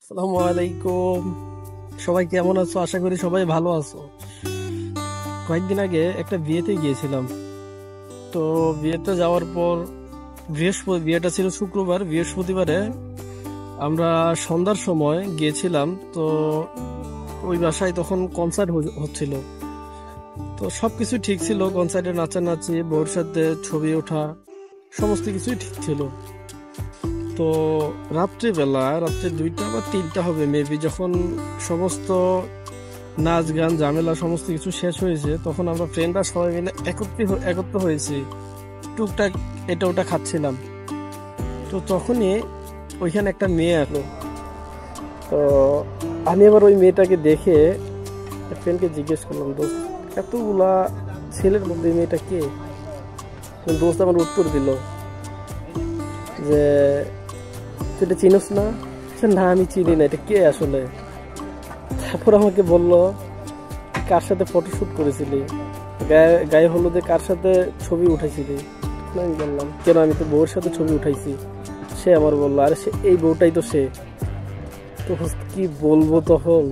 আসসালামু আলাইকুম। সবাই কেমন আছো? আশা করি সবাই ভালো আছো। কয়েকদিন আগে একটা বিয়েতে গিয়েছিলাম। তো বিয়েতে যাওয়ার পর বিয়েটা ছিল শুক্রবার, বৃহস্পতিবারে আমরা সন্ধ্যার সময় গিয়েছিলাম। তো ওই বাসায় তখন কনসার্ট হচ্ছিল। তো সবকিছু ঠিক ছিল, কনসার্টে নাচানাচি, বউর সাথে ছবি ওঠা, সমস্ত কিছুই ঠিক ছিল। তো রাত্রে 2টা বা 3টা হবে মেবি, যখন সমস্ত নাচ গান ঝামেলা সমস্ত কিছু শেষ হয়েছে, তখন আমরা ফ্রেন্ডরা সবাই মিলে একত্র হয়েছি, টুকটাক এটা ওটা খাচ্ছিলাম। তো তখনই ওইখানে একটা মেয়ে এলো। তো আমি আবার ওই মেয়েটাকে দেখে ফ্রেন্ডকে জিজ্ঞেস করলাম, দোস্ত এতগুলা ছেলের মধ্যে এই মেয়েটা কে? দোস্ত আমার উত্তর দিল যে, তুই এটা চিনোস না? না আমি চিনি না, এটা কে আসলে? তারপর আমাকে বলল, কার সাথে ফটোশুট করেছিলি, গায়ে হলুদে কার সাথে ছবি উঠাইছিলি? আমি বললাম, কেন, আমি তো বউর সাথে ছবি উঠাইছি। সে আমার বললো, আরে সে এই বউটাই তো সে। তো কি বলবো, তখন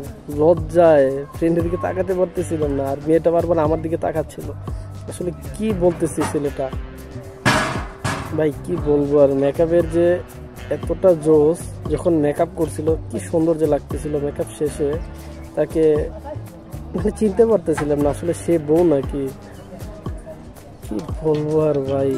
লজ্জায় ফ্রেন্ডের দিকে তাকাতে পারতেছিলাম না, আর মেয়েটা বারবার আমার দিকে তাকাচ্ছিল। আসলে কি বলতেছি ছেলেটা, ভাই কি বলবো। আর মেকআপের যে এতটা জোস, যখন মেকআপ করছিল কি সুন্দর যে লাগতেছিল, মেকআপ শেষে তাকে মানে চিনতে পারতেছিলাম না আসলে সে বউ নাকি। কি বলবো আর ভাই।